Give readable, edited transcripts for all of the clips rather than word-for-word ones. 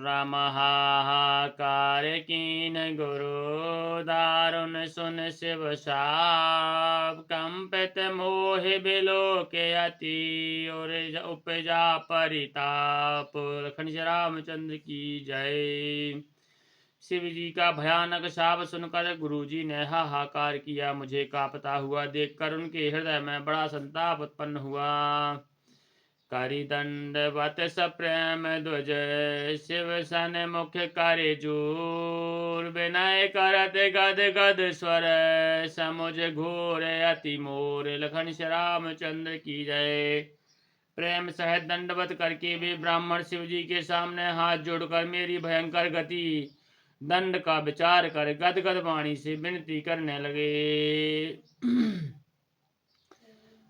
राम हाहाकार कीन गुरु दारुण सुन शिव साप कंपित मोहि बिलो के अति और उपजा परिताप। लखन श्री रामचंद्र की जय। शिव जी का भयानक शाप सुनकर गुरुजी ने हाहाकार किया। मुझे कांपता हुआ देखकर उनके हृदय में बड़ा संताप उत्पन्न हुआ। करि दंडवत सप्रेम ध्वज शिव सन मुख करे जोर विनय करत गद गद स्वर समुझ घोर अति मोर। लखन श्री रामचंद्र की जय। प्रेम सहित दंडवत करके वे ब्राह्मण शिव जी के सामने हाथ जोड़कर मेरी भयंकर गति दंड का विचार कर गदगद वाणी से विनती करने लगे।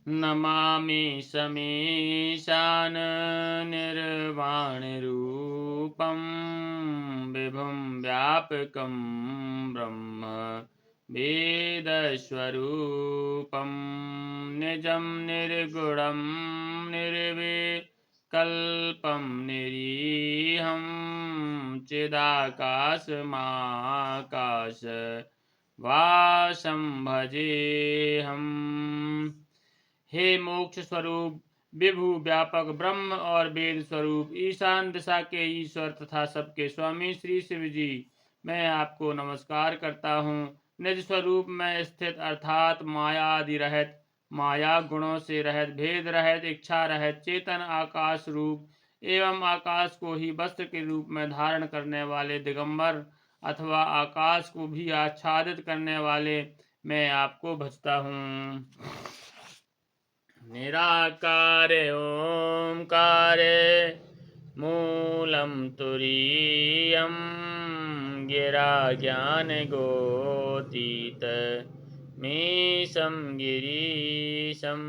नमामि समीशान निर्वाण रूपम विभुं व्यापकं ब्रह्म वेदस्वरूपं निजं निर्गुणं निर्विकल्पं निरीहं चिदाकाशमाकाश वासं भजेऽहम्। हे मोक्ष स्वरूप विभु व्यापक ब्रह्म और वेद स्वरूप ईशान दिशा के ईश्वर तथा सबके स्वामी श्री शिव जी, मैं आपको नमस्कार करता हूँ। निज स्वरूप में स्थित अर्थात माया आदि रहित, माया गुणों से रहित, भेद रहित, इच्छा रहित, चेतन आकाश रूप एवं आकाश को ही वस्त्र के रूप में धारण करने वाले दिगंबर अथवा आकाश को भी आच्छादित करने वाले मैं आपको भजता हूँ। निराकार ओंकार मूलम तुरीयम गिरा ज्ञान गोतीत मीशं गिरीशं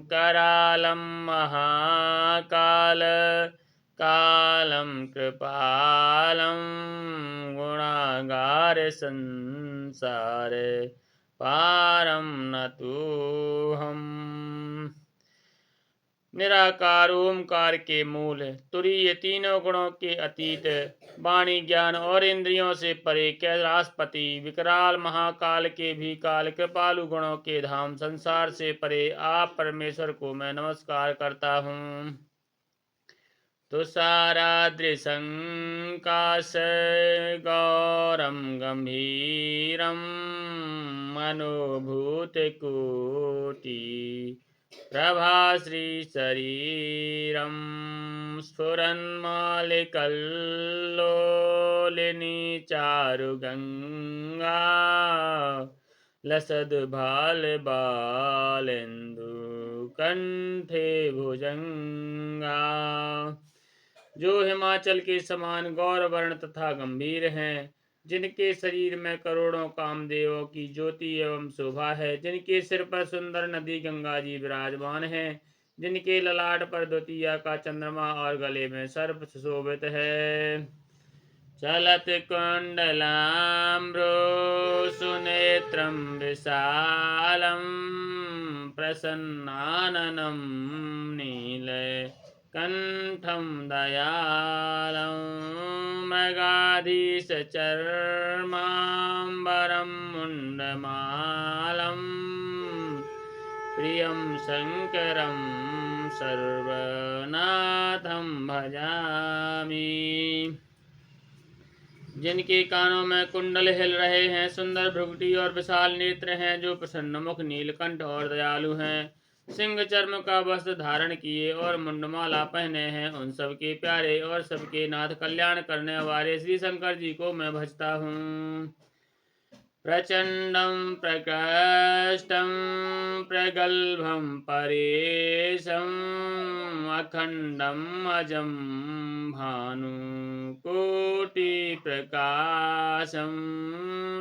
करालं महाकाल कालं कृपालं गुणागार संसार पारम नतोऽहम्। निराकार ओमकार के मूल, तुरीय तीनों गुणों के अतीत, वाणी ज्ञान और इंद्रियों से परे, कैलाशपति, विकराल महाकाल के भी काल, कृपालु गुणों के धाम, संसार से परे आप परमेश्वर को मैं नमस्कार करता हूँ। तुषाराद्रिसंकाश गौरम गंभीरम मनोभूतकोटि प्रभाश्री शरीरं स्फुरन्मालिकल्लोलिनी चारुगंगा लसद्भालबालेन्दु कंठे भुजंगा। जो हिमाचल के समान गौर वर्ण तथा गंभीर हैं, जिनके शरीर में करोड़ों कामदेवों की ज्योति एवं शोभा है, जिनके सिर पर सुंदर नदी गंगा जी विराजमान है, जिनके ललाट पर द्वितीया का चंद्रमा और गले में सर्प सुशोभित है। चलत कुंडलाम्रो सुनेत्रं विशालं प्रसन्नाननं नील कंठं दयालं मृगाधीशचर्माम्बरं मुण्डमालं प्रियं शंकरं सर्वनाथं भजामि। जिनके कानों में कुंडल हिल रहे हैं, सुंदर भ्रुकुटी और विशाल नेत्र हैं, जो प्रसन्न मुख, नीलकंठ और दयालु हैं, सिंह चर्म का वस्त्र धारण किए और मुंडमाला पहने हैं, उन सबके प्यारे और सबके नाथ कल्याण करने वाले श्री शंकर जी को मैं भजता हूँ। प्रचंडं प्रकृष्टं प्रगल्भं परेशं अखंडं अजं भानुकोटिप्रकाशं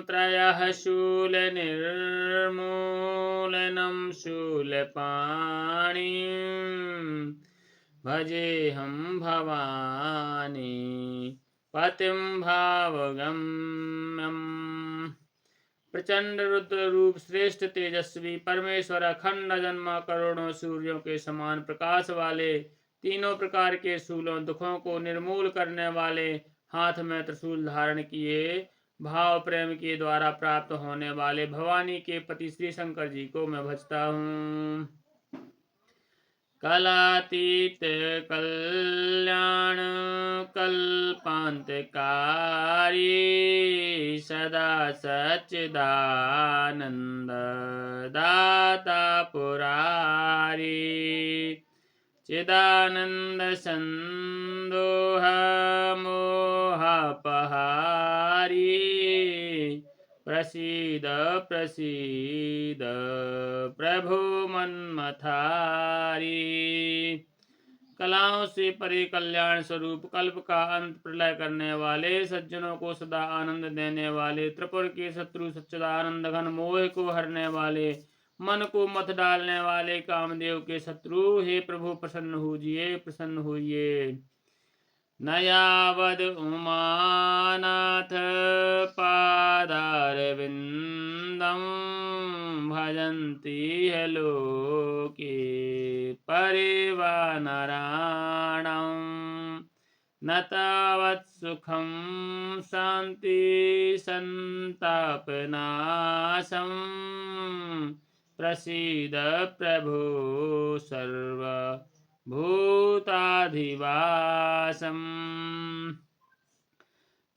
त्रयः शूलनिर्मूलनं शूलपाणिं भजेऽहं भवानी पतिं भावगम्यम्। प्रचंड रुद्र रूप, श्रेष्ठ तेजस्वी परमेश्वर, अखंड जन्मा करोड़ों सूर्यों के समान प्रकाश वाले, तीनों प्रकार के शूलों, दुखों को निर्मूल करने वाले, हाथ में त्रिशूल धारण किए, भाव प्रेम के द्वारा प्राप्त होने वाले भवानी के पति श्री शंकर जी को मैं भजता हूँ। कलातीत कल्याण कल्पांतकारी, सदा सच्चिदानंद दाता पुरारी, चिदानंद संदोह मोहपहारी, प्रसीद प्रसीद प्रभु मन्मथारी। कलाओं से परे कल्याण स्वरूप, कल्प का अंत, प्रलय करने वाले, सज्जनों को सदा आनंद देने वाले, त्रिपुर के शत्रु, सच्चिदानंद घन, मोह को हरने वाले, मन को मत डालने वाले, कामदेव के शत्रु, हे प्रभु प्रसन्न होइए, प्रसन्न होइए। न यावद उमानाथ पादारविंदम, भजन्ति है लोके परिवानराणां, न तावत् सुखं शांति संतापनाशं, प्रसीद प्रभो सर्व भूताधिवासम।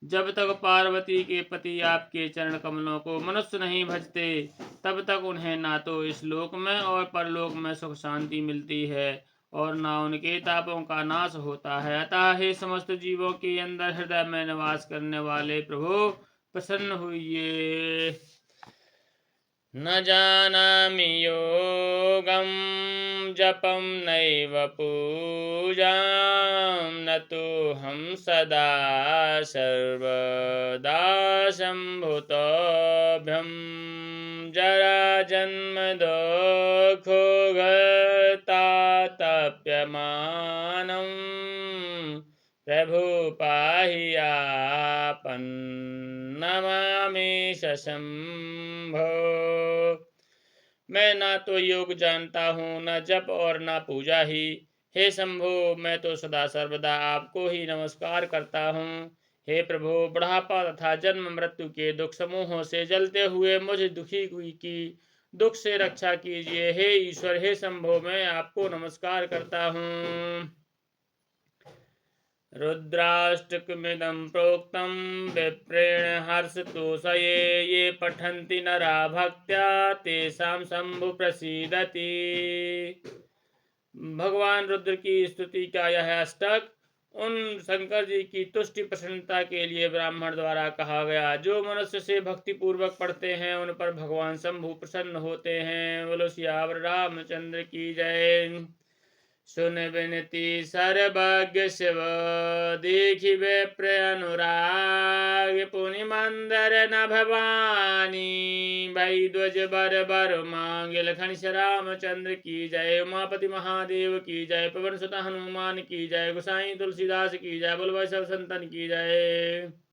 जब तक पार्वती के पति आपके चरण कमलों को मनुष्य नहीं भजते, तब तक उन्हें ना तो इस लोक में और परलोक में सुख शांति मिलती है और ना उनके तापों का नाश होता है। अतः हे समस्त जीवों के अंदर हृदय में निवास करने वाले प्रभु, प्रसन्न हुइए। न जानामि योगं जपं नैव पूजां, न तोऽहं सदा सर्वदा सम्भूतोऽभ्यं, जराजन्म दुःखोऽगता तप्यमानं, प्रभु पाहि आपन् नमामि शंभो। मैं ना तो योग जानता हूँ, न जप और न पूजा ही। हे शंभो, मैं तो सदा सर्वदा आपको ही नमस्कार करता हूँ। हे प्रभु, बुढ़ापा तथा जन्म मृत्यु के दुख समूहों से जलते हुए मुझ दुखी की दुख से रक्षा कीजिए। हे ईश्वर, हे शंभो, मैं आपको नमस्कार करता हूँ। रुद्राष्टकमिदं प्रोक्तं विप्रेण हर्षतोषये, ये पठन्ति नरा भक्त्या तेषां शंभु प्रसीदति। भगवान रुद्र की स्तुति का यह अष्टक उन शंकर जी की तुष्टि प्रसन्नता के लिए ब्राह्मण द्वारा कहा गया। जो मनुष्य से भक्ति पूर्वक पढ़ते हैं, उन पर भगवान शंभु प्रसन्न होते हैं। बोलो सियावर रामचंद्र की जय। सुन विनती सर्वज्ञ शिव, देखि विप्र अनुराग, पुनि मंदर न भवानी, भई ध्वज बर बर मांगे। लखन रामचंद्र की जय। उमापति महादेव की जय। पवन सुत हनुमान की जय। गोसाई तुलसीदास की जय। बोल वैष्णव संतन की जय।